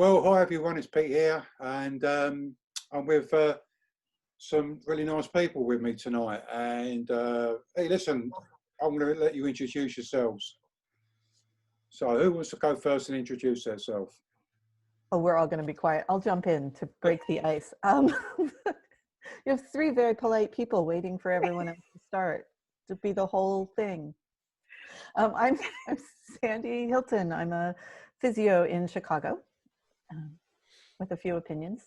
Well, hi everyone, it's Pete here, and I'm with some really nice people with me tonight. And hey, listen, I'm going to let you introduce yourselves. So, who wants to go first and introduce themselves? Oh, we're all going to be quiet. I'll jump in to break the ice. You have three very polite people waiting for everyone else to start to be the whole thing. I'm Sandy Hilton. I'm a physio in Chicago with a few opinions.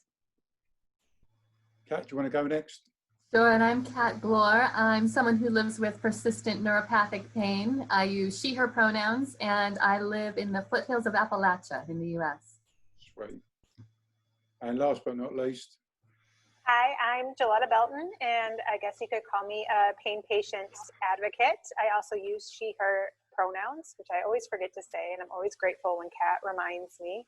Kat, do you want to go next? Sure, and I'm Gloor. I'm someone who lives with persistent neuropathic pain. I use she, her pronouns, and I live in the foothills of Appalachia in the US. Sweet. And last but not least. Hi, I'm Joletta Belton, and I guess you could call me a pain patient advocate. I also use she, her pronouns, which I always forget to say, and I'm always grateful when Kat reminds me.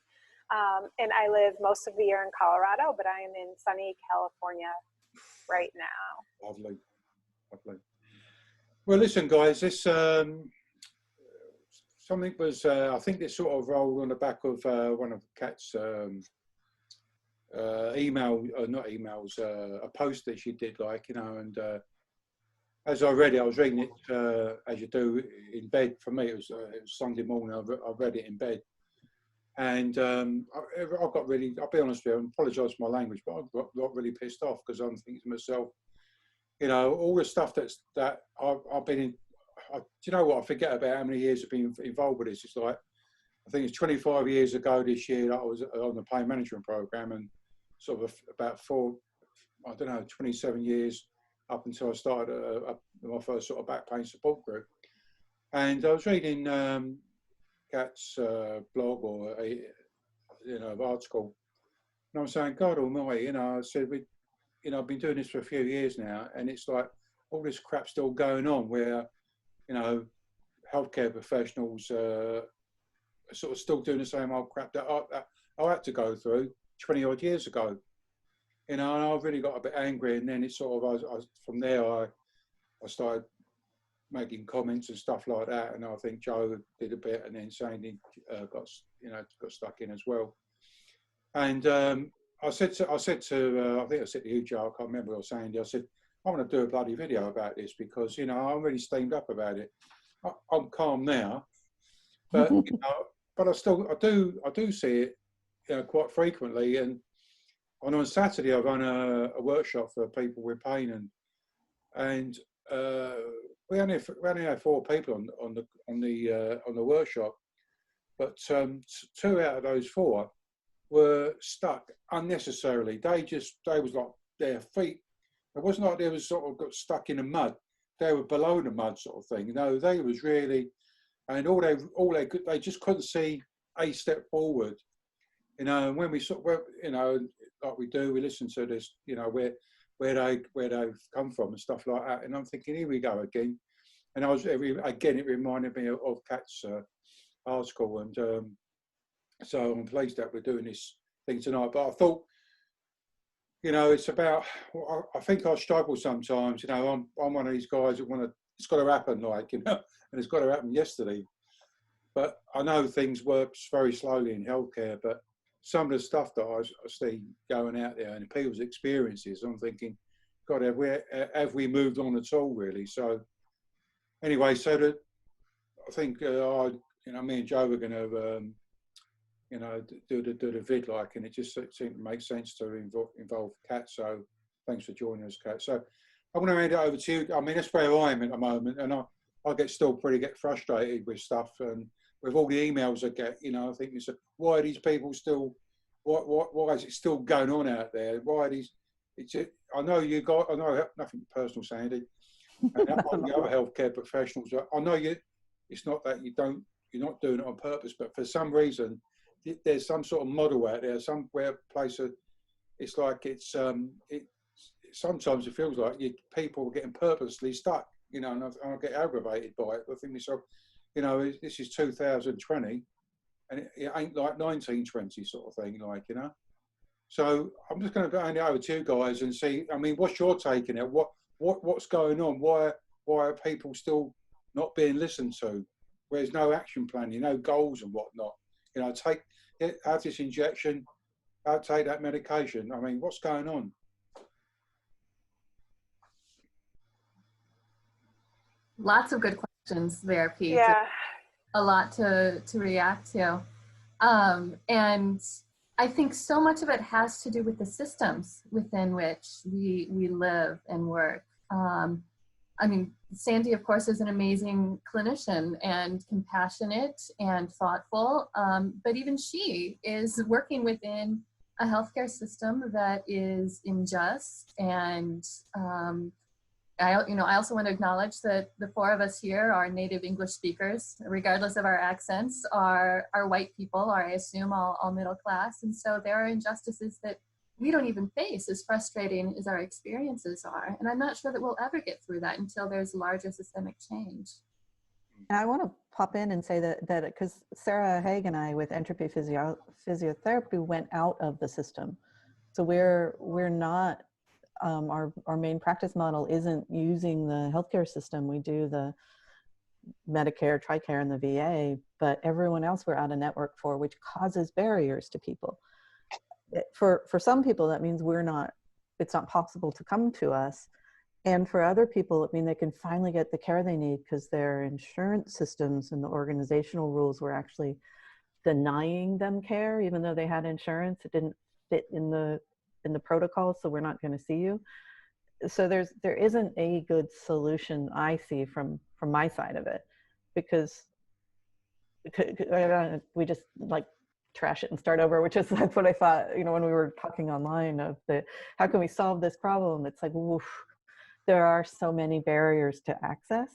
And I live most of the year in Colorado, but I am in sunny California right now. Lovely, lovely. Well, listen, guys, this something was I think this sort of rolled on the back of one of Kat's a post that she did, like, you know, and as I read it, I was reading it as you do in bed. For me, it was Sunday morning. I read it in bed. And I got really, I'll be honest with you, I apologise for my language, but I got really pissed off because I'm thinking to myself, you know, all the stuff that I've been in, do you know what, I forget about how many years I've been involved with this. It's like, I think it's 25 years ago this year that I was on the pain management program, and sort of about 27 years up until I started my first sort of back pain support group. And I was reading Kat's blog or article, and I was saying, God Almighty, you know, I said, I've been doing this for a few years now, and it's like all this crap still going on where, you know, healthcare professionals are sort of still doing the same old crap that I had to go through 20 odd years ago, you know. And I really got a bit angry, and then it sort of from there I started making comments and stuff like that, and I think Joe did a bit, and then Sandy got stuck in as well. And I said to I think I said to you, Joe, I can't remember, or Sandy, I said, I want to do a bloody video about this because, you know, I'm really steamed up about it. I'm calm now, but you know, but I do see it, you know, quite frequently. And on Saturday I run a workshop for people with pain, and we only had 4 people on the workshop, but 2 out of those 4 were stuck unnecessarily. They was like their feet. It wasn't like they was sort of got stuck in the mud. They were below the mud, sort of thing. You know, they was really, and they just couldn't see a step forward. You know, and when we sort of, you know, like we do, we listen to this, you know, where they've come from and stuff like that. And I'm thinking, here we go again. And it reminded me of Kat's article. And so I'm pleased that we're doing this thing tonight. But I thought, you know, it's about, I think I struggle sometimes, you know, I'm one of these guys that it's got to happen, like, you know, and it's got to happen yesterday. But I know things work very slowly in healthcare, but some of the stuff that I see going out there and people's experiences, I'm thinking, God, have we moved on at all, really? So anyway, I think, you know, me and Joe were going to, you know, do the vid, like, and it just seemed to make sense to involve Kat. So thanks for joining us, Kat. So I'm going to hand it over to you. I mean, that's where I am at the moment, and I get frustrated with stuff, and with all the emails I get, you know, I think it's why are these people still, why is it still going on out there? Why are these? I know nothing personal, Sandy, and the other healthcare professionals. I know it's not that you're not doing it on purpose, but for some reason there's some sort of model out there, it's like sometimes it feels like people are getting purposely stuck, you know, and I get aggravated by it. I think myself, you know, this is 2020 and it ain't like 1920 sort of thing, like, you know. So I'm just going to hand it over to you guys and see, I mean, what's your take on it? What's going on? Why are people still not being listened to? Where there's no action plan, no goals and whatnot. You know, have this injection, take that medication. I mean, what's going on? Lots of good questions there, Pete. Yeah. A lot to react to. And I think so much of it has to do with the systems within which we live and work. I mean, Sandy, of course, is an amazing clinician and compassionate and thoughtful, but even she is working within a healthcare system that is unjust. And I also want to acknowledge that the four of us here are native English speakers, regardless of our accents, are white people, are, I assume, all middle class. And so there are injustices that we don't even face, as frustrating as our experiences are. And I'm not sure that we'll ever get through that until there's larger systemic change. And I want to pop in and say that because Sarah Haig and I with entropy physiotherapy went out of the system. So we're not, our main practice model isn't using the healthcare system. We do the Medicare, TRICARE, and the VA, but everyone else we're out of network for, which causes barriers to people. For some people, that means it's not possible to come to us. And for other people, it means they can finally get the care they need because their insurance systems and the organizational rules were actually denying them care, even though they had insurance. It didn't fit in the protocol, so we're not going to see you. So there isn't a good solution I see from my side of it, because we just like trash it and start over, that's what I thought, when we were talking online of how can we solve this problem? It's like, woof, there are so many barriers to access,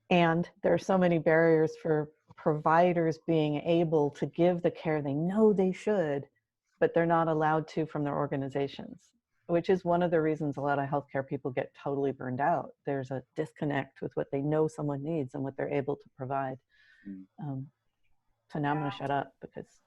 and there are so many barriers for providers being able to give the care they know they should, but they're not allowed to from their organizations, which is one of the reasons a lot of healthcare people get totally burned out. There's a disconnect with what they know someone needs and what they're able to provide. So now I'm going to shut up because.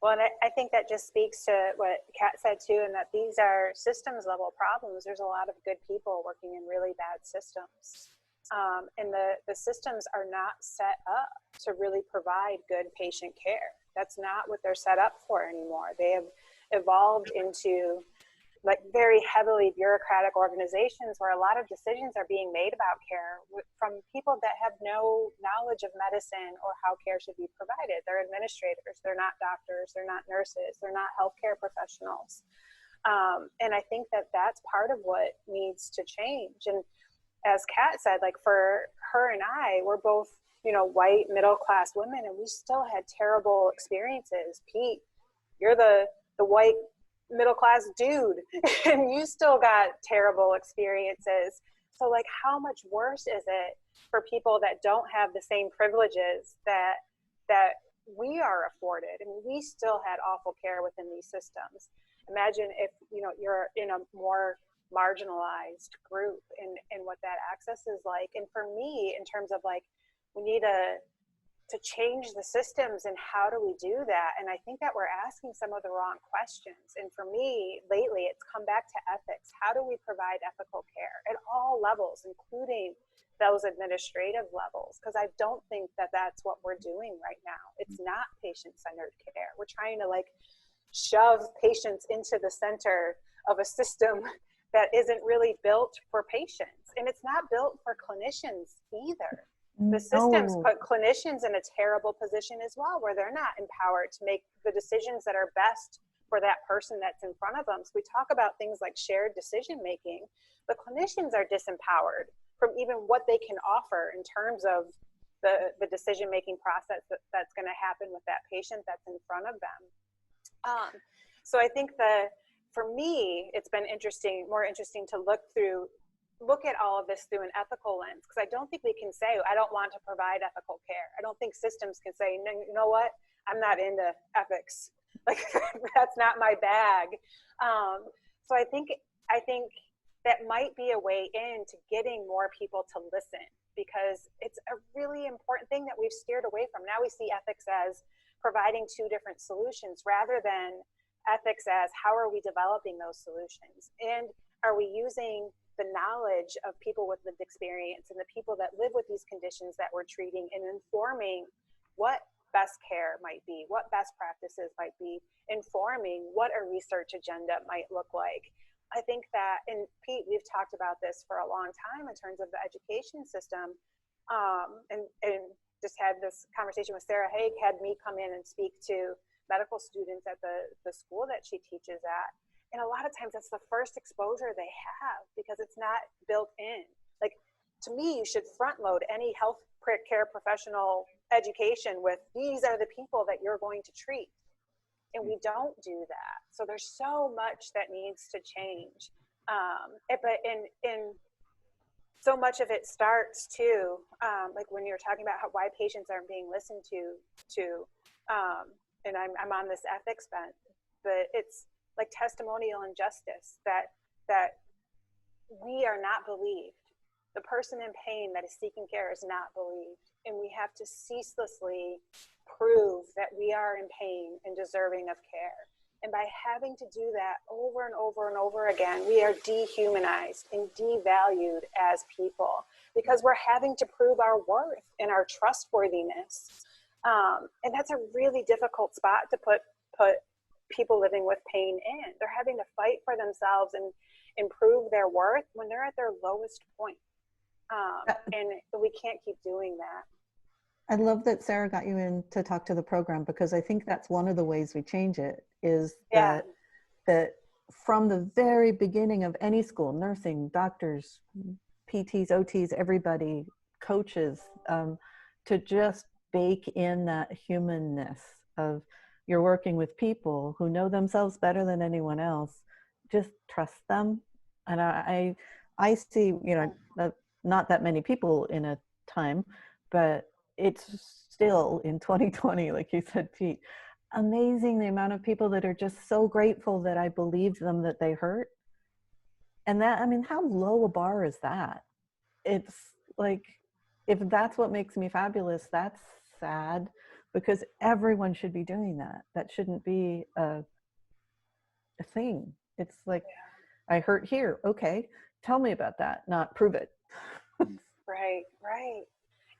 Well, and I think that just speaks to what Kat said too, and that these are systems level problems. There's a lot of good people working in really bad systems. And the systems are not set up to really provide good patient care. That's not what they're set up for anymore. They have evolved into like very heavily bureaucratic organizations where a lot of decisions are being made about care from people that have no knowledge of medicine or how care should be provided. They're administrators, they're not doctors, they're not nurses, they're not healthcare professionals. And I think that that's part of what needs to change. And as Kat said, like for her and I, we're both, white middle-class women, and we still had terrible experiences. Pete, you're the white middle-class dude and you still got terrible experiences. So like, how much worse is it for people that don't have the same privileges that we are afforded? I mean, we still had awful care within these systems. Imagine if you're in a more marginalized group and what that access is like. And for me, in terms of like, we need to change the systems, and how do we do that? And I think that we're asking some of the wrong questions. And for me, lately, it's come back to ethics. How do we provide ethical care at all levels, including those administrative levels? Because I don't think that that's what we're doing right now. It's not patient-centered care. We're trying to like shove patients into the center of a system that isn't really built for patients. And it's not built for clinicians either. The systems put clinicians in a terrible position as well, where they're not empowered to make the decisions that are best for that person that's in front of them. So we talk about things like shared decision making. The clinicians are disempowered from even what they can offer in terms of the decision making process that's going to happen with that patient that's in front of them. So I think for me, it's been more interesting to look at all of this through an ethical lens, because I don't think we can say, I don't want to provide ethical care. I don't think systems can say, no, you know what, I'm not into ethics. Like, that's not my bag. So I think that might be a way into getting more people to listen, because it's a really important thing that we've steered away from. Now we see ethics as providing two different solutions, rather than ethics as how are we developing those solutions, and are we using the knowledge of people with lived experience and the people that live with these conditions that we're treating, and informing what best care might be, what best practices might be, informing what a research agenda might look like. I think that, and Pete, we've talked about this for a long time in terms of the education system, and just had this conversation with Sarah Haig, had me come in and speak to medical students at the school that she teaches at. And a lot of times that's the first exposure they have because it's not built in. Like, to me, you should front load any health care professional education with, these are the people that you're going to treat. And we don't do that. So there's so much that needs to change. But in so much of it starts too, like when you're talking about why patients aren't being listened to, and I'm on this ethics bent, but it's like testimonial injustice, that we are not believed. The person in pain that is seeking care is not believed. And we have to ceaselessly prove that we are in pain and deserving of care. And by having to do that over and over and over again, we are dehumanized and devalued as people because we're having to prove our worth and our trustworthiness. And that's a really difficult spot to put people living with pain in. They're having to fight for themselves and improve their worth when they're at their lowest point. And we can't keep doing that. I love that Sarah got you in to talk to the program, because I think that's one of the ways we change it is that from the very beginning of any school, nursing, doctors, PTs, OTs, everybody, coaches, to just bake in that humanness of, you're working with people who know themselves better than anyone else. Just trust them. And I see, not that many people in a time, but it's still in 2020, like you said, Pete, amazing the amount of people that are just so grateful that I believed them that they hurt. And that, I mean, how low a bar is that? It's like, if that's what makes me fabulous, that's sad, because everyone should be doing that. That shouldn't be a thing. It's like, I hurt here. Okay, tell me about that, not prove it. Right.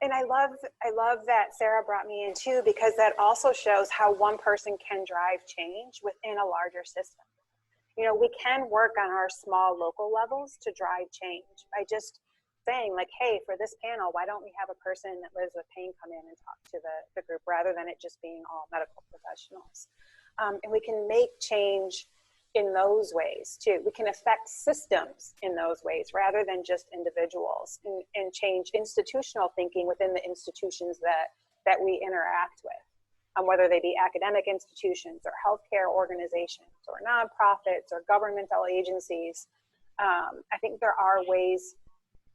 And I love that Sarah brought me in too, because that also shows how one person can drive change within a larger system. We can work on our small local levels to drive change by just saying, like, hey, for this panel, why don't we have a person that lives with pain come in and talk to the group, rather than it just being all medical professionals. And we can make change in those ways too. We can affect systems in those ways rather than just individuals, and change institutional thinking within the institutions that we interact with, whether they be academic institutions or healthcare organizations or nonprofits or governmental agencies. I think there are ways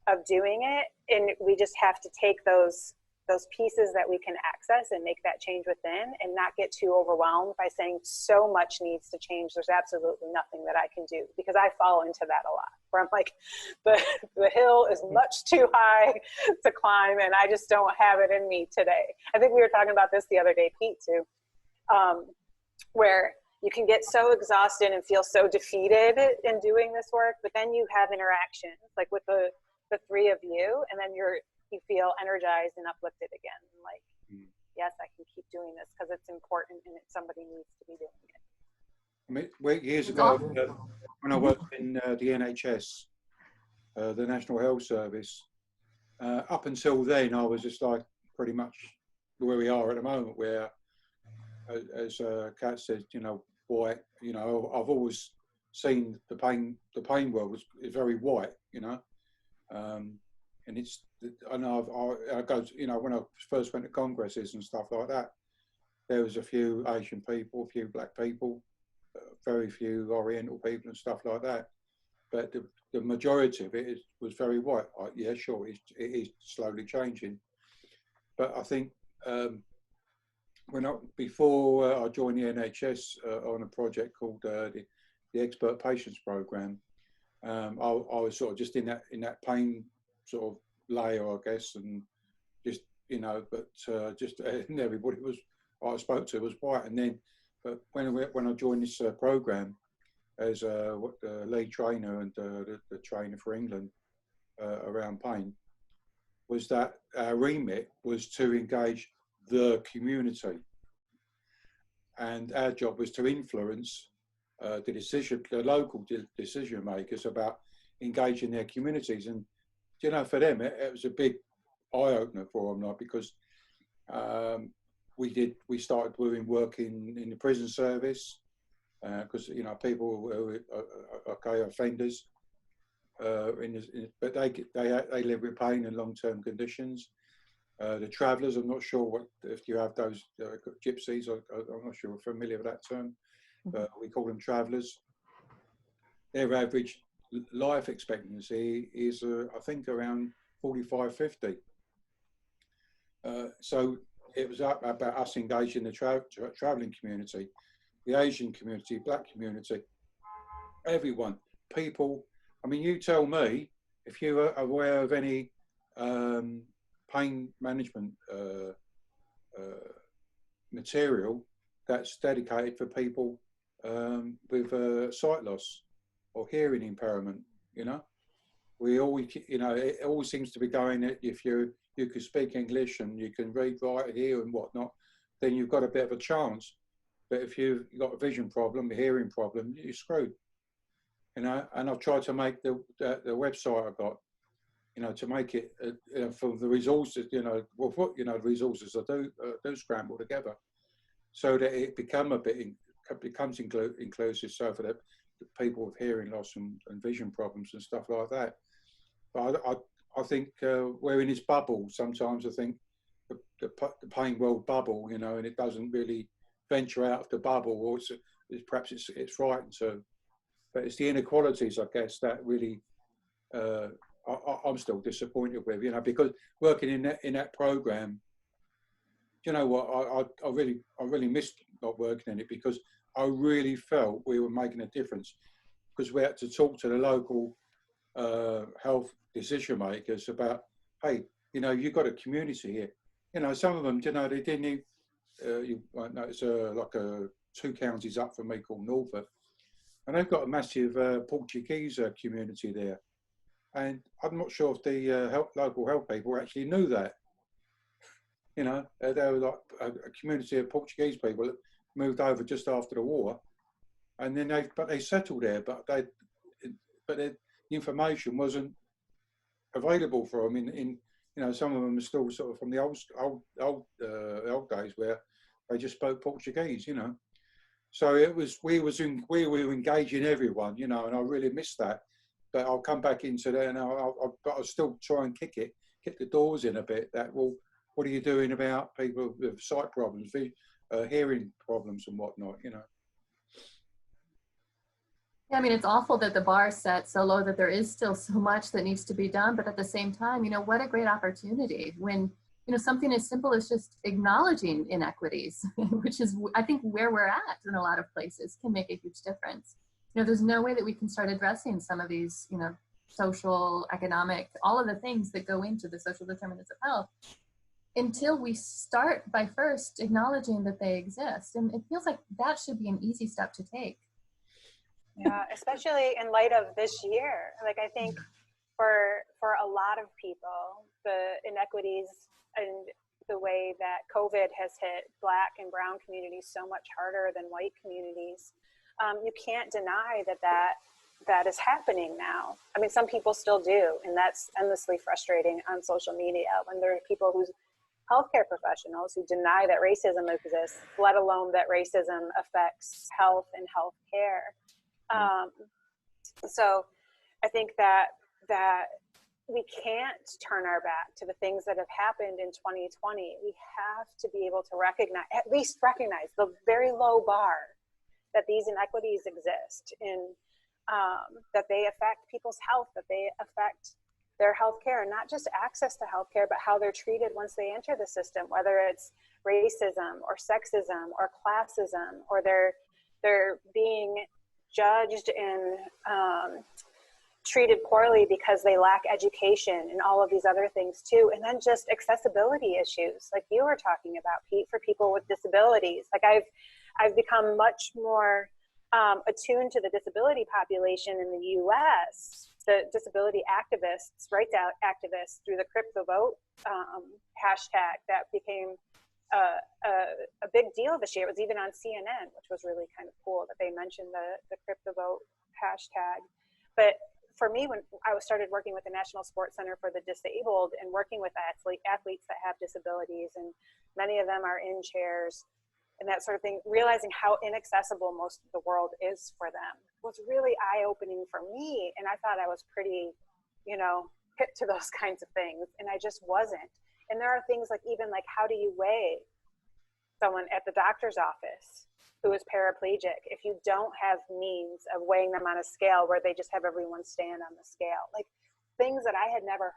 of doing it, and we just have to take those pieces that we can access and make that change within, and not get too overwhelmed by saying so much needs to change. There's absolutely nothing that I can do, because I fall into that a lot, where I'm like, the hill is much too high to climb, and I just don't have it in me today. I think we were talking about this the other day, Pete, too, where you can get so exhausted and feel so defeated in doing this work, but then you have interactions like with the three of you, and then you feel energized and uplifted again. Like, yes, I can keep doing this because it's important and somebody needs to be doing it. I mean, years ago, when I worked in the NHS, the National Health Service, up until then, I was just like pretty much where we are at the moment, where, as Kat said, white. I've always seen the pain world is very white, and it's, I know I go, when I first went to congresses and stuff like that, there was a few Asian people, a few black people, very few Oriental people and stuff like that. But the majority of it was very white. Yeah, sure, it is slowly changing. But I think before I joined the NHS on a project called the Expert Patients Program, I was sort of just in that pain sort of layer, I guess, and just just and everybody I spoke to was white. And then, but when I joined this program as the lead trainer and the trainer for England around pain, was that our remit was to engage the community. And our job was to influence the local decision makers about engaging their communities. And, you know, for them, it was a big eye-opener for them, like, because we started doing work in the prison service, because, you know, people were okay offenders, but they live with pain and long-term conditions. The travellers, I'm not sure if you have those gypsies, I'm not sure we're familiar with that term, but we call them travellers. Their average life expectancy is, I think, around 45, 50. So it was about us engaging the travelling community, the Asian community, black community, everyone, people. I mean, you tell me if you are aware of any pain management material that's dedicated for people with sight loss or hearing impairment. You know, we always, you know, it always seems to be going that if you can speak English and you can read, write, hear and whatnot, then you've got a bit of a chance. But if you've got a vision problem, a hearing problem, you're screwed. You know, and I've tried to make the website I got, you know, to make it you know, for the resources, you know, well, what, you know, the resources I do scramble together, so that it becomes inclusive, so for the people with hearing loss and vision problems and stuff like that. But I think we're in this bubble. Sometimes I think the pain world bubble, you know, and it doesn't really venture out of the bubble, or perhaps it's frightened to. But it's the inequalities, I guess, that really I'm still disappointed with, you know, because working in that program, you know what, I really missed not working in it, because I really felt we were making a difference, because we had to talk to the local health decision makers about, hey, you know, you've got a community here. You know, some of them, you know, they didn't even, you might know, it's like 2 counties up from me called Norfolk, and they've got a massive Portuguese community there. And I'm not sure if the local health people actually knew that. You know, they were like a community of Portuguese people that moved over just after the war, and then they settled there, but the information wasn't available for them. In you know, some of them are still sort of from the old days where they just spoke Portuguese. You know, so we were engaging everyone. You know, and I really missed that. But I'll come back into there, and but I'll still try and kick the doors in a bit. That, well, what are you doing about people with sight problems, hearing problems, and whatnot? You know. Yeah, I mean, it's awful that the bar is set so low that there is still so much that needs to be done. But at the same time, you know, what a great opportunity when, you know, something as simple as just acknowledging inequities, which is, I think, where we're at in a lot of places, can make a huge difference. You know, there's no way that we can start addressing some of these, you know, social, economic, all of the things that go into the social determinants of health until we start by first acknowledging that they exist. And it feels like that should be an easy step to take. Yeah, especially in light of this year. Like, I think for a lot of people, the inequities and the way that COVID has hit Black and brown communities so much harder than white communities, you can't deny that is happening now. I mean, some people still do, and that's endlessly frustrating on social media when there are people who's healthcare professionals who deny that racism exists, let alone that racism affects health and healthcare. So I think that we can't turn our back to the things that have happened in 2020. We have to be able to at least recognize the very low bar that these inequities exist in, that they affect people's health, that they affect their healthcare, and not just access to healthcare, but how they're treated once they enter the system, whether it's racism or sexism or classism, or they're being judged and treated poorly because they lack education and all of these other things too. And then just accessibility issues, like you were talking about, Pete, for people with disabilities. Like I've become much more attuned to the disability population in the US, the disability activists, rights activists, through the Crip the Vote hashtag that became a big deal this year. It was even on CNN, which was really kind of cool that they mentioned the CryptoVote hashtag. But for me, when I started working with the National Sports Center for the Disabled and working with athletes that have disabilities, and many of them are in chairs and that sort of thing, realizing how inaccessible most of the world is for them was really eye-opening for me. And I thought I was pretty, hip to those kinds of things, and I just wasn't. And there are things like, even like, how do you weigh someone at the doctor's office who is paraplegic if you don't have means of weighing them on a scale where they just have everyone stand on the scale? Like, things that I had never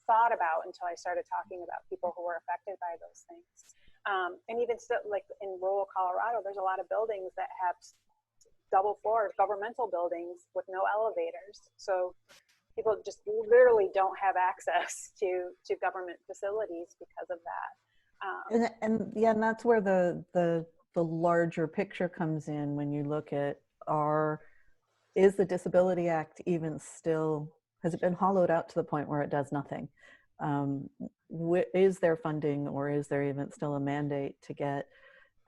thought about until I started talking about people who were affected by those things. And even still, like in rural Colorado, there's a lot of buildings that have double floor governmental buildings with no elevators. So people just literally don't have access to government facilities because of that. And that's where the larger picture comes in when you look at is the Disability Act even still, has it been hollowed out to the point where it does nothing? Is there funding, or is there even still a mandate to get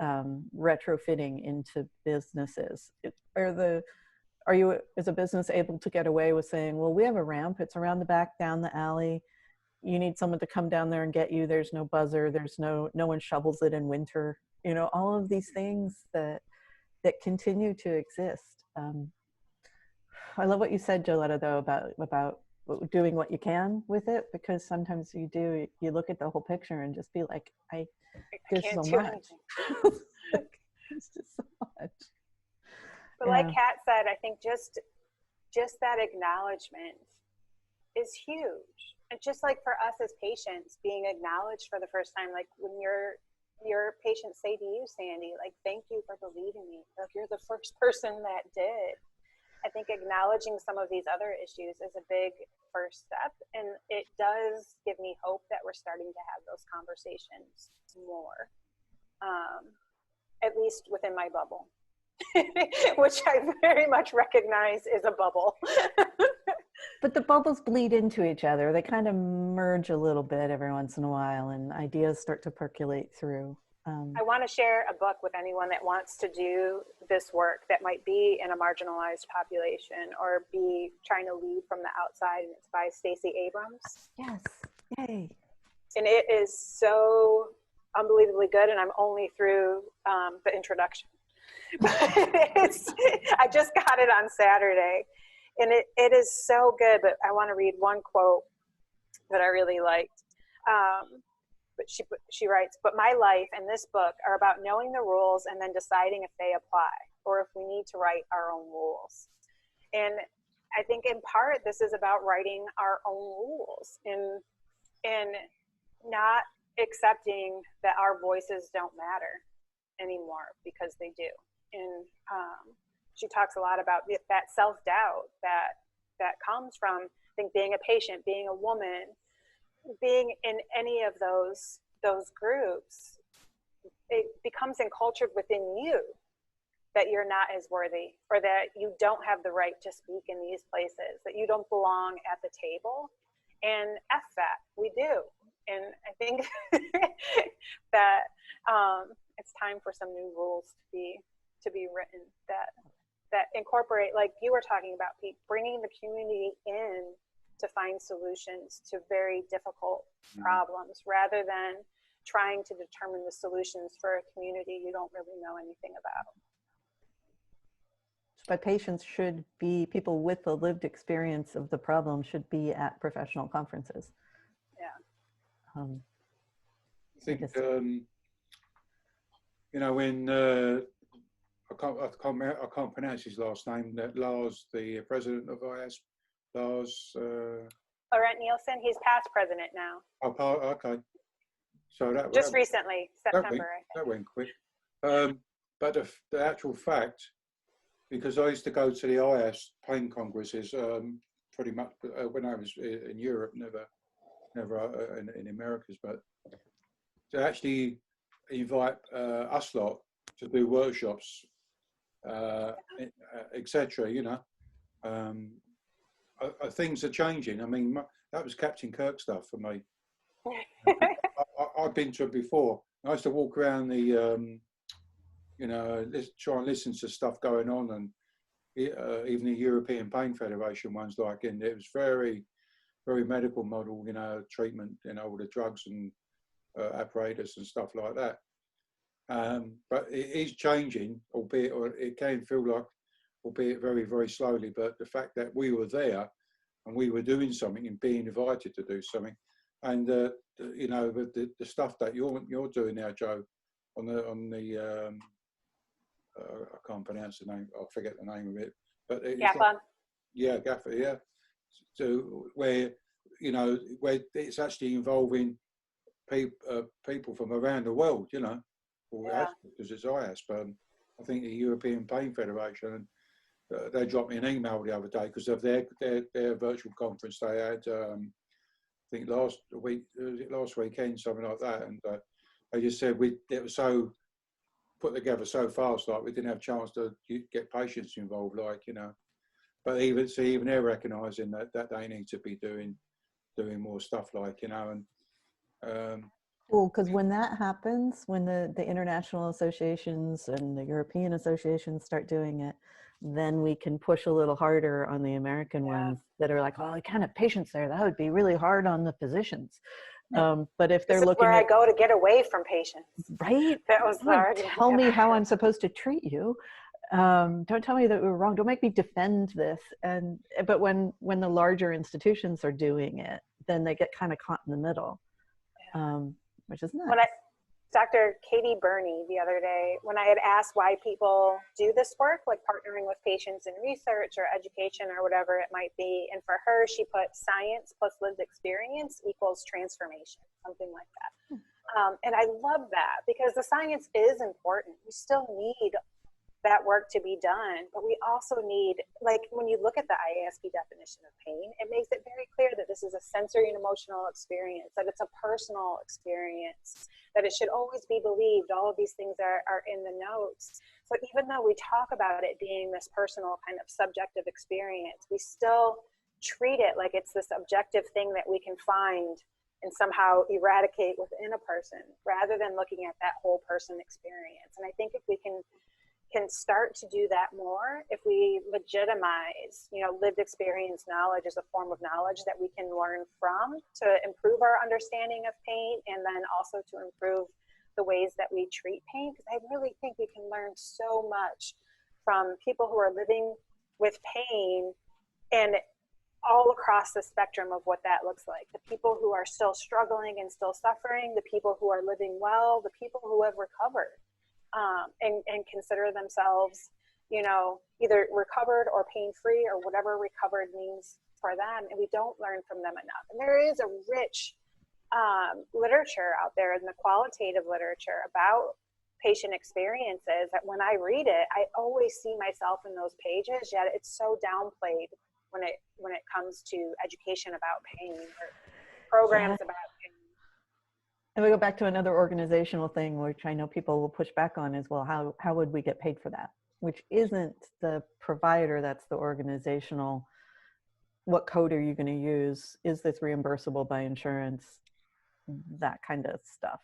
retrofitting into businesses? Are you as a business able to get away with saying, well, we have a ramp, it's around the back, down the alley, you need someone to come down there and get you, there's no buzzer, there's no one shovels it in winter, all of these things that continue to exist. I love what you said, Joletta, though, about doing what you can with it, because sometimes you look at the whole picture and just be like, there's so much. It's just so much. But like Kat said, I think just that acknowledgement is huge. And just like for us as patients, being acknowledged for the first time, like when your patients say to you, Sandy, like, thank you for believing me. Like, you're the first person that did. I think acknowledging some of these other issues is a big first step. And it does give me hope that we're starting to have those conversations more, at least within my bubble. Which I very much recognize is a bubble. But the bubbles bleed into each other. They kind of merge a little bit every once in a while, and ideas start to percolate through. I want to share a book with anyone that wants to do this work that might be in a marginalized population or be trying to lead from the outside, and it's by Stacey Abrams. Yes, yay. And it is so unbelievably good, and I'm only through the introduction. I just got it on Saturday, and it is so good. But I want to read one quote that I really liked. But she writes, "But my life and this book are about knowing the rules and then deciding if they apply, or if we need to write our own rules." And I think in part this is about writing our own rules and not accepting that our voices don't matter anymore, because they do. And she talks a lot about that self-doubt that comes from, I think, being a patient, being a woman, being in any of those groups. It becomes encultured within you that you're not as worthy, or that you don't have the right to speak in these places, that you don't belong at the table. And F that, we do. And I think that it's time for some new rules to be written that incorporate, like you were talking about, Pete, bringing the community in to find solutions to very difficult problems, rather than trying to determine the solutions for a community you don't really know anything about. But patients should be, people with the lived experience of the problem should be at professional conferences. Yeah. I think, when I can't pronounce his last name, that Lars, the president of IS, Lars. Laurent Nielsen, he's past president now. Oh, okay. So that just recently, September. That went quick. But the actual fact, because I used to go to the IS pain congresses pretty much when I was in Europe, never in the Americas, but to actually invite us lot to do workshops, etc. Things are changing. I mean, that was Captain Kirk stuff for me. I've been to it before, I used to walk around the, you know, try and listen to stuff going on, and even the European Pain Federation ones, like, and it was very, very medical model, you know, treatment, you know, all the drugs and apparatus and stuff like that. But it is changing, albeit, or it can feel like, albeit very, very slowly. But the fact that we were there and we were doing something and being invited to do something, and you know, the stuff that you're doing now, Joe, on the I can't pronounce the name. I forget the name of it. But Gaffa. Yeah, Gaffa. Yeah. So where, you know, where it's actually involving people from around the world, you know, or because it's IASP. I think the European Pain Federation, they dropped me an email the other day because of their virtual conference they had. I think last weekend, something like that, and they just said it was so put together so fast, like we didn't have a chance to get patients involved, like, you know. But even they're recognising that they need to be doing more stuff, like, you know. And well, because when that happens, when the international associations and the European associations start doing it, then we can push a little harder on the American ones that are like, well, I can't have patients there. That would be really hard on the physicians. But if they're looking where at, I go to get away from patients, right? that was the argument. Tell me how I'm supposed to treat you. Don't tell me that we're wrong. Don't make me defend this. But when the larger institutions are doing it, then they get kind of caught in the middle, which is nice. Dr. Katie Burney the other day, when I had asked why people do this work, like partnering with patients in research or education or whatever it might be, and for her, she put science plus lived experience equals transformation, something like that. And I love that because the science is important. We still need that work to be done, but we also need, like, when you look at the IASP definition of pain, it makes it very clear that this is a sensory and emotional experience, that it's a personal experience, that it should always be believed. All of these things are in the notes. So even though we talk about it being this personal kind of subjective experience, we still treat it like it's this objective thing that we can find and somehow eradicate within a person, rather than looking at that whole person experience. And I think if we can start to do that more, if we legitimize, you know, lived experience knowledge as a form of knowledge that we can learn from to improve our understanding of pain, and then also to improve the ways that we treat pain. Because I really think we can learn so much from people who are living with pain, and all across the spectrum of what that looks like. The people who are still struggling and still suffering, the people who are living well, the people who have recovered. And consider themselves, you know, either recovered or pain-free, or whatever recovered means for them, and we don't learn from them enough. And there is a rich literature out there, in the qualitative literature, about patient experiences, that when I read it, I always see myself in those pages, yet it's so downplayed when it comes to education about pain or programs about pain. And we go back to another organizational thing, which I know people will push back on, is, well, how would we get paid for that? Which isn't the provider, that's the organizational. What code are you going to use? Is this reimbursable by insurance? That kind of stuff.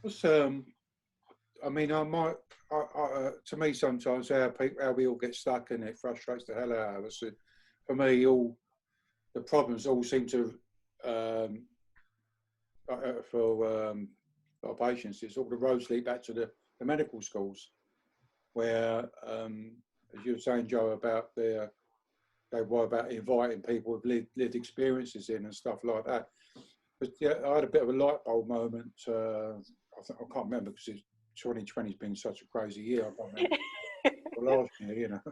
So, I mean, to me, sometimes how we all get stuck, and it frustrates the hell out of us. For me, all the problems all seem to for our patients, it's all the roads lead back to the medical schools, where, as you were saying, Joe, about they worry about inviting people with lived experiences in and stuff like that. But yeah, I had a bit of a light bulb moment. I can't remember, because 2020 has been such a crazy year. I can't remember last year, you know.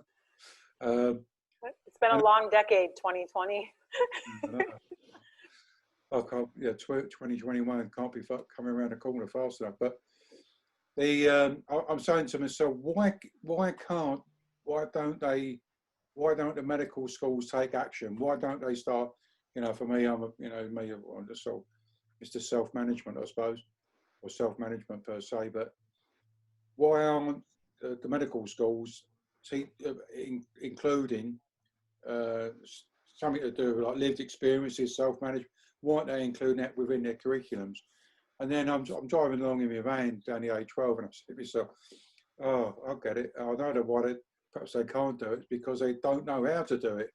It's been a long decade, 2020. I can't, 2021 can't be coming around the corner fast enough. But I'm saying to myself, why don't the medical schools take action? Why don't they start? You know, for me, I'm just sort of, it's the self-management, I suppose, or self-management per se. But why aren't the medical schools including something to do with like lived experiences, self-management? why aren't they including that within their curriculums? And then I'm driving along in my van down the A12, and I'm saying to myself, oh, I get it. I know that why perhaps they can't do it, because they don't know how to do it.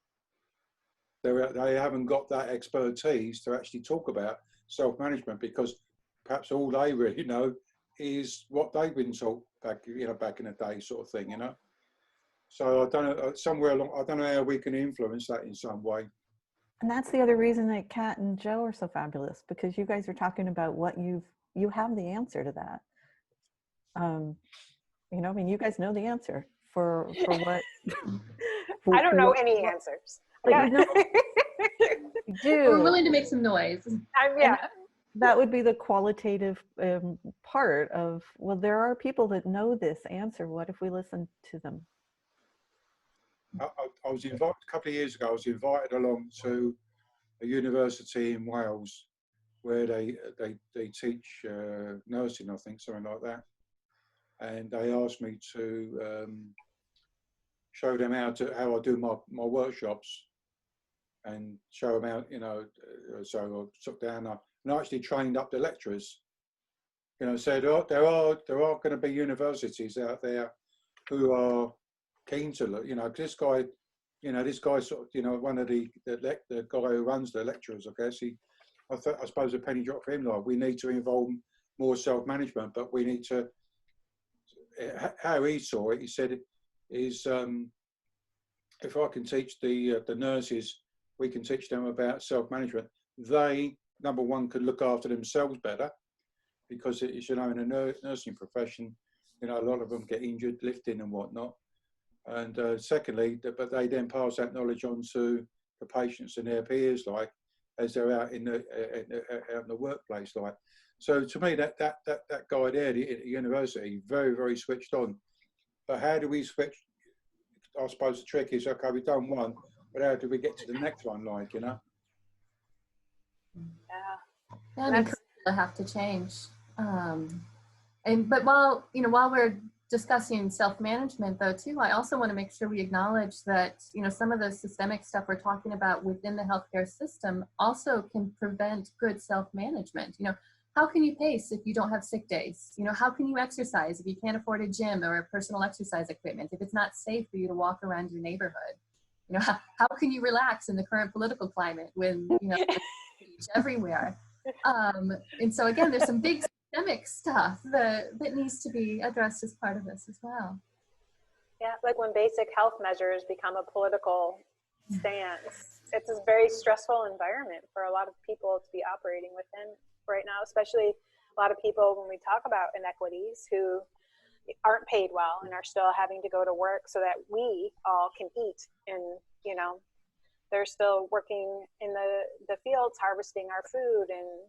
They haven't got that expertise to actually talk about self-management, because perhaps all they really know is what they've been taught back in the day, sort of thing, you know. So I don't know, somewhere along, I don't know how we can influence that in some way. And that's the other reason that Kat and Joe are so fabulous, because you guys are talking about what you have the answer to that. You know, I mean, you guys know the answer for what. I don't know any answers. But you know, you do. We're willing to make some noise. Yeah. That would be the qualitative part of, well, there are people that know this answer. What if we listen to them? I was invited a couple of years ago. I was invited along to a university in Wales where they teach nursing, I think, something like that. And they asked me to show them how I do my workshops, and show them how, you know. So I took down and I actually trained up the lecturers. You know, so there are going to be universities out there who are keen to look. You know, this guy sort of, you know, one of the guy who runs the lecturers, I guess. I suppose a penny drop for him. Like, we need to involve more self-management, but we need to. How he saw it, he said, is if I can teach the nurses, we can teach them about self-management. They, number one, could look after themselves better, because it's, you know, in a nursing profession, you know, a lot of them get injured lifting and whatnot. And secondly, but they then pass that knowledge on to the patients and their peers, like, as they're out in the workplace, like. So to me, that guy there at the university, very, very switched on. But how do we switch? I suppose the trick is, okay, we've done one, but how do we get to the next one, like, you know? Yeah, I mean, curricula have to change. But while we're discussing self-management, though, too, I also want to make sure we acknowledge that, you know, some of the systemic stuff we're talking about within the healthcare system also can prevent good self-management. You know, how can you pace if you don't have sick days? You know, how can you exercise if you can't afford a gym or a personal exercise equipment, if it's not safe for you to walk around your neighborhood? You know, how can you relax in the current political climate when, you know, there's everywhere? And so again, there's some big systemic stuff that needs to be addressed as part of this as well. Yeah, like when basic health measures become a political stance, it's a very stressful environment for a lot of people to be operating within right now, especially a lot of people, when we talk about inequities, who aren't paid well and are still having to go to work so that we all can eat. And, you know, they're still working in the fields, harvesting our food and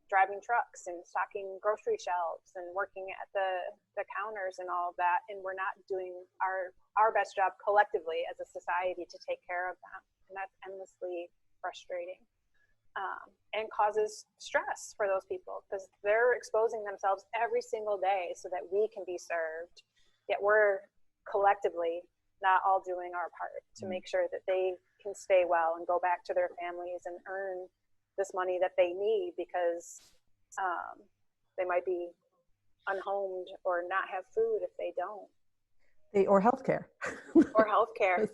driving trucks and stocking grocery shelves and working at the counters and all of that. And we're not doing our best job collectively as a society to take care of them. And that's endlessly frustrating. And causes stress for those people, because they're exposing themselves every single day so that we can be served, yet we're collectively not all doing our part to make sure that they can stay well and go back to their families and earn this money that they need, because they might be unhomed or not have food if they don't. Or healthcare. Or healthcare.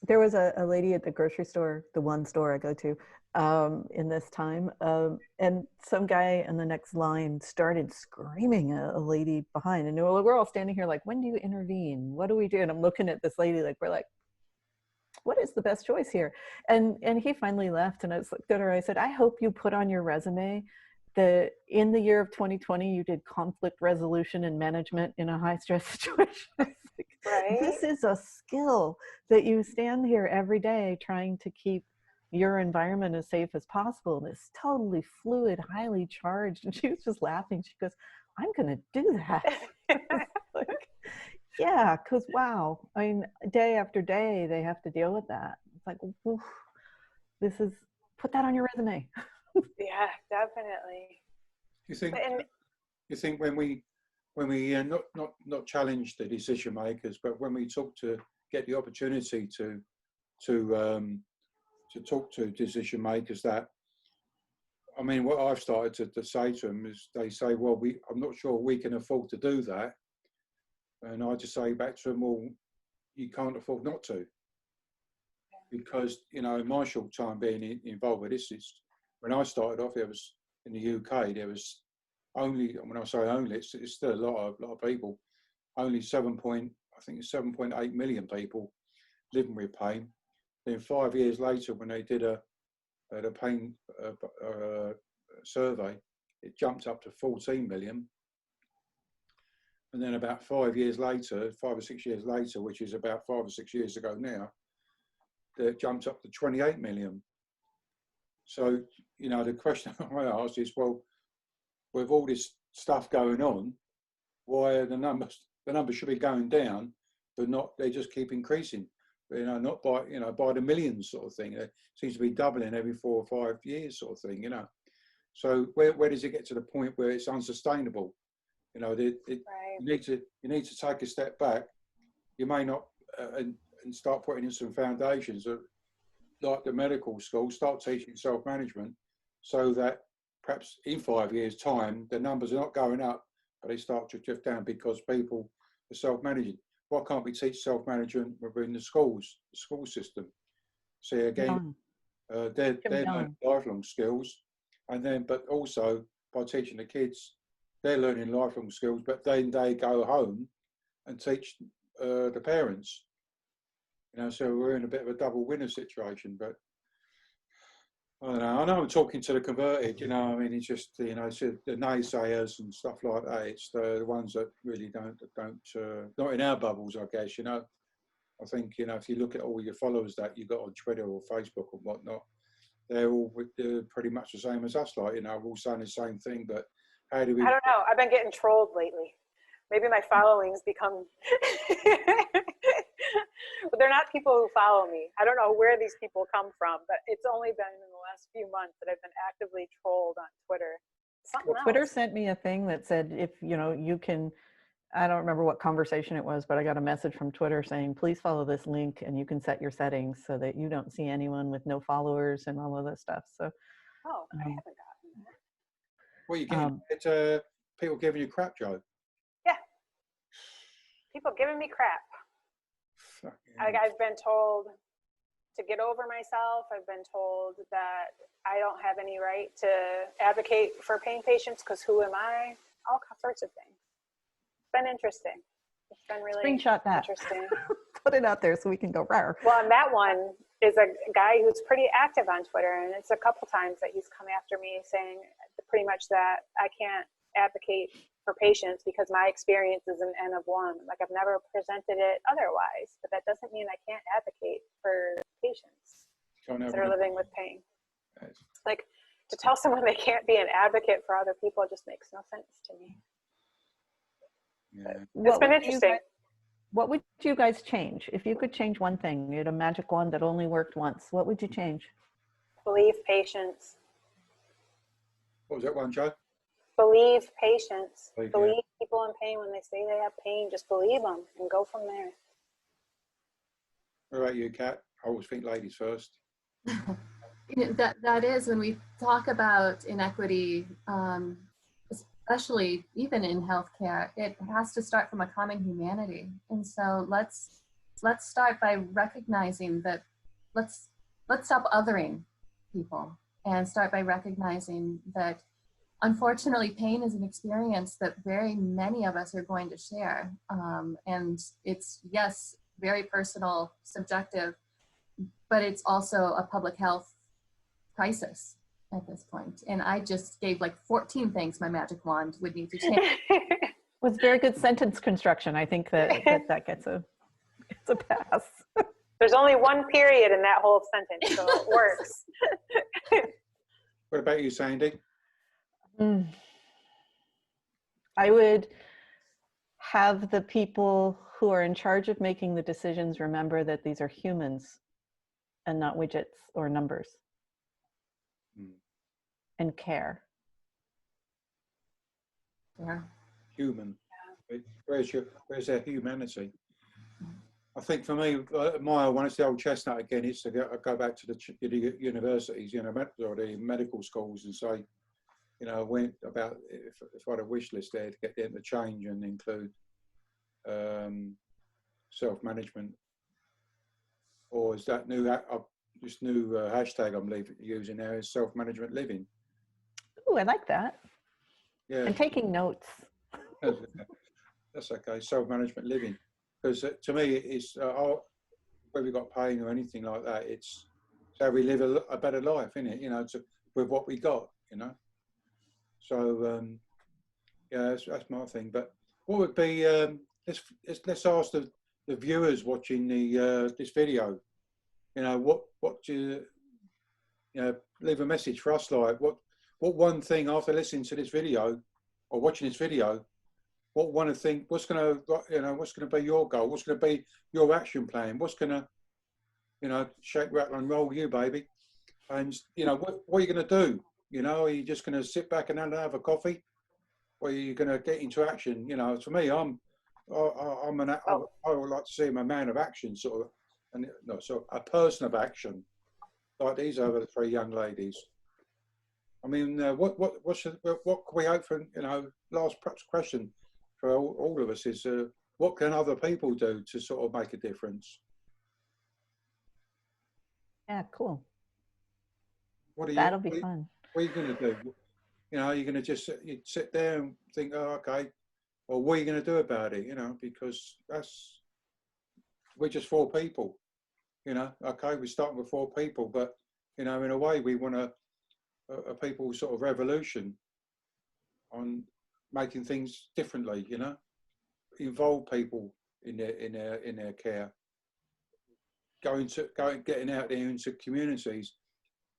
There was a lady at the grocery store, the one store I go to, in this time, and some guy in the next line started screaming at a lady behind, and we're all standing here like, when do you intervene? What do we do? And I'm looking at this lady like, we're like, what is the best choice here? And he finally left, and I was looked at her, I said, I hope you put on your resume that in the year of 2020 you did conflict resolution and management in a high stress situation. Right? This is a skill that you stand here every day trying to keep your environment as safe as possible. And it's totally fluid, highly charged. And she was just laughing. She goes, I'm going to do that. Like, yeah, because wow. I mean, day after day, they have to deal with that. It's like, oof, put that on your resume. Yeah, definitely. You think when we not challenge the decision makers, but when we talk to get the opportunity to to talk to decision makers that, I mean, what I've started to say to them is they say, well, I'm not sure we can afford to do that. And I just say back to them, well, you can't afford not to. Because, you know, in my short time being involved with this, when I started off, it was in the UK, there was only, when I say only, it's still a lot of people, only 7.8 million people living with pain. Then 5 years later, when they did a pain survey, it jumped up to 14 million. And then about 5 years later, 5 or 6 years later, which is about 5 or 6 years ago now, it jumped up to 28 million. So, you know, the question I asked is, well, with all this stuff going on, why are the numbers should be going down, but not, they just keep increasing, you know, not by, you know, by the millions sort of thing. It seems to be doubling every 4 or 5 years sort of thing, you know. So where does it get to the point where it's unsustainable? You know, right. you need to take a step back. You may not, and start putting in some foundations of, like the medical school, start teaching self-management, so that perhaps in 5 years' time, the numbers are not going up, but they start to drift down because people are self-managing. Why can't we teach self-management within the school system? See, again, they're learning lifelong skills, and then, but also by teaching the kids, they're learning lifelong skills, but then they go home and teach the parents. You know, so we're in a bit of a double winner situation, but I don't know. I know I'm talking to the converted, you know, I mean, it's just, you know, it's the naysayers and stuff like that. It's the ones that really don't, not in our bubbles, I guess, you know. I think, you know, if you look at all your followers that you got on Twitter or Facebook or whatnot, they're pretty much the same as us, like, you know, we're all saying the same thing, but how do we... I don't know. I've been getting trolled lately. Maybe my following's become... But they're not people who follow me. I don't know where these people come from, but it's only been in the last few months that I've been actively trolled on Twitter. Twitter sent me a thing that said, if, you know, you can, I don't remember what conversation it was, but I got a message from Twitter saying, please follow this link and you can set your settings so that you don't see anyone with no followers and all of this stuff. So, oh, I haven't gotten that. Well, you get people giving you crap, Joe. Yeah. People giving me crap. Like, I've been told to get over myself. I've been told that I don't have any right to advocate for pain patients because who am I? All sorts of things. It's been interesting. It's been really screenshot that. Interesting. Put it out there so we can go rawr. Well, and that one is a guy who's pretty active on Twitter, and it's a couple times that he's come after me saying pretty much that I can't advocate for patients because my experience is an N of 1. Like, I've never presented it otherwise, but that doesn't mean I can't advocate for patients that are living with pain. Like, to tell someone they can't be an advocate for other people just makes no sense to me. Yeah. It's been interesting. What would you guys change? If you could change one thing, you had a magic wand that only worked once, what would you change? Believe patients. What was that one, Joe? Believe patients. Believe people in pain when they say they have pain. Just believe them and go from there. What about you, Kat? I always think ladies first. That is, when we talk about inequity, especially even in healthcare, it has to start from a common humanity. And so let's start by recognizing that let's stop othering people and start by recognizing that unfortunately pain is an experience that very many of us are going to share. And it's, yes, very personal, subjective, but it's also a public health crisis at this point. And I just gave like 14 things my magic wand would need to change. It was very good sentence construction. I think that gets a pass. There's only one period in that whole sentence, so it works. What about you, Sandy? I would have the people who are in charge of making the decisions remember that these are humans and not widgets or numbers. And care. Yeah. Human. Where's their humanity? I think for me, my one, it's the old chestnut again, is to go back to the universities, you know, or the medical schools, and say, you know, when about if I had a wish list there to get them to change and include self-management, or is that this new hashtag I'm using now is self-management living. Oh, I like that. Yeah, I'm taking notes. That's okay. Self-management living, because to me, it's whether we've got pain or anything like that, it's how we live a better life, isn't it? You know, with what we got, you know. So yeah, that's my thing. But what would be let's ask the viewers watching this video, you know, what do you know, leave a message for us, like what one thing after listening to this video or watching this video, what one thing, what's going to be your goal, what's going to be your action plan, what's going to, you know, shake, rattle and roll you, baby, and you know, what are you going to do? You know, are you just going to sit back and have a coffee, or are you going to get into action? You know, for me, I would like to see him a man of action, sort of, and no, so a person of action, like these other three young ladies. I mean, what can we hope for? You know, last perhaps question for all of us is, what can other people do to sort of make a difference? Yeah, cool. That'll be fun. What are you going to do? You know, are you going to just sit there and think, oh, okay, or what are you going to do about it? You know, because we're just four people. You know, okay, we're starting with four people, but you know, in a way, we want a people sort of revolution on making things differently. You know, involve people in their care, getting out there into communities.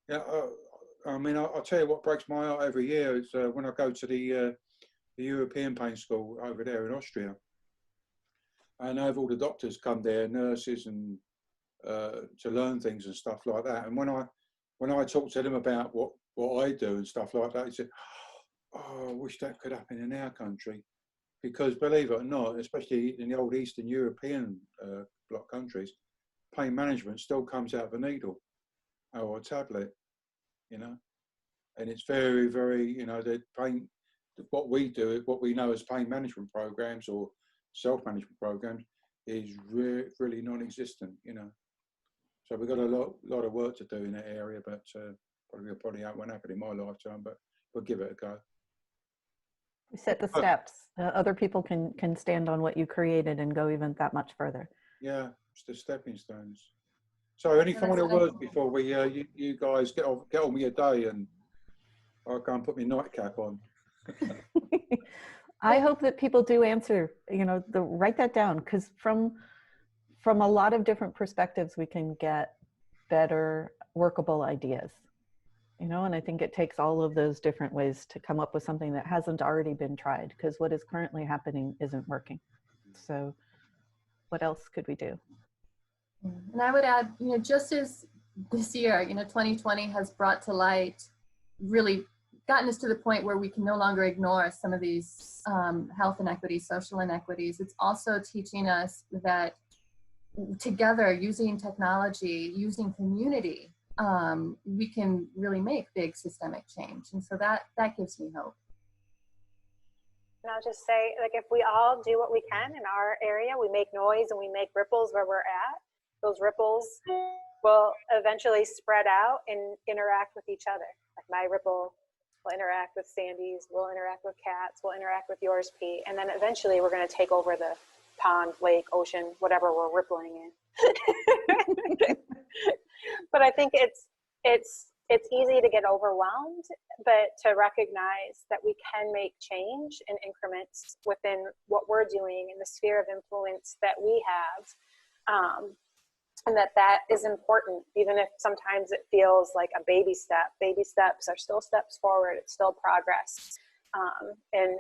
Yeah, I mean, I'll tell you what breaks my heart every year is when I go to the European Pain School over there in Austria, and I have all the doctors come there, nurses, and to learn things and stuff like that. And when I talk to them about what I do and stuff like that, they said, "Oh, I wish that could happen in our country," because believe it or not, especially in the old Eastern European bloc countries, pain management still comes out of a needle or a tablet, you know, and it's very, very, you know, the pain. What we do, what we know as pain management programs or self-management programs, is really non-existent, you know. So we've got a lot of work to do in that area, but probably won't happen in my lifetime, but we'll give it a go. We set the steps. Other people can stand on what you created and go even that much further. Yeah, it's the stepping stones. So any final words before we you guys get on with your day and I'll go and put my nightcap on? I hope that people do answer, you know, write that down, because from a lot of different perspectives, we can get better workable ideas, you know, and I think it takes all of those different ways to come up with something that hasn't already been tried, because what is currently happening isn't working. So what else could we do? And I would add, you know, just as this year, you know, 2020 has brought to light, really gotten us to the point where we can no longer ignore some of these health inequities, social inequities. It's also teaching us that together, using technology, using community, we can really make big systemic change. And so that gives me hope. And I'll just say, like, if we all do what we can in our area, we make noise and we make ripples where we're at, those ripples will eventually spread out and interact with each other. Like my ripple will interact with Sandy's, we'll interact with Kat's, we'll interact with yours, Pete, and then eventually we're going to take over the pond, lake, ocean, whatever we're rippling in. But I think it's easy to get overwhelmed, but to recognize that we can make change in increments within what we're doing in the sphere of influence that we have, and that is important, even if sometimes it feels like a baby step. Baby steps are still steps forward. It's still progress, and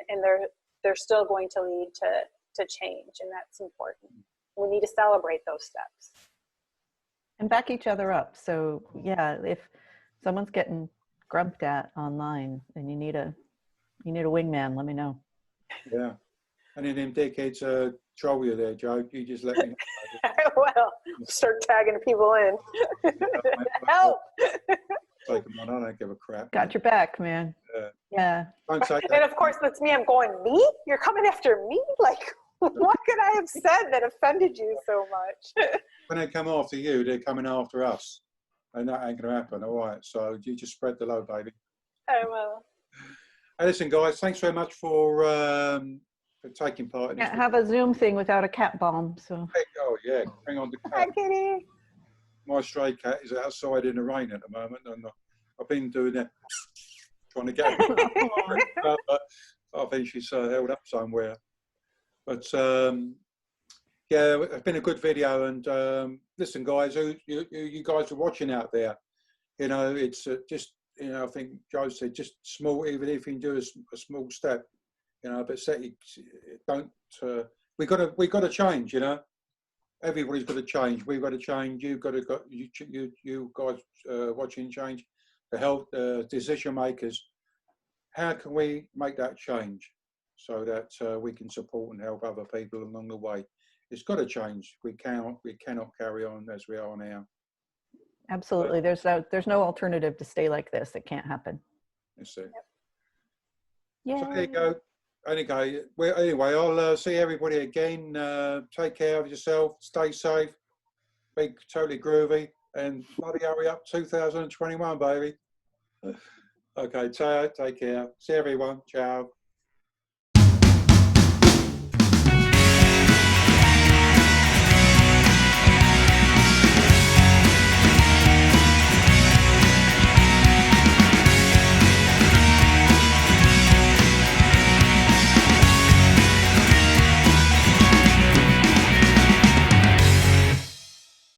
they're still going to lead to change, and that's important. We need to celebrate those steps and back each other up. So yeah, if someone's getting grumped at online and you need a wingman, let me know. Yeah, and then them dickheads troll you there, Joe. You just let me know. I Well, start tagging people in. Help! Take them on. I don't give a crap. Got your back, man. Yeah. Don't say And that. of course, that's me. I'm going, me? You're coming after me? Like, what could I have said that offended you so much? When they come after you, they're coming after us. And that ain't going to happen, all right? So you just spread the load, baby. I will. Hey, listen, guys, thanks very much for taking part in this. Can't have a Zoom thing without a cat bomb, so. Oh, yeah. Bring on the Hi, cat. Kitty. My stray cat is outside in the rain at the moment, and I've been doing that, trying to get her. But I think she's held up somewhere. But yeah, it's been a good video. And listen, guys, you guys are watching out there, you know, it's just, you know, I think Joe said just small, even if you can do a small step, you know, but don't. We got to change, you know. Everybody's got to change. We've got to change. You've got to you guys watching change. The health decision makers. How can we make that change so that we can support and help other people along the way? It's got to change. We cannot carry on as we are now. Absolutely. There's no alternative to stay like this. It can't happen. That's it. Yeah. So there you go. Anyway, I'll see everybody again. Take care of yourself. Stay safe. Be totally groovy. And bloody hurry up 2021, baby. Okay, take care. See everyone. Ciao.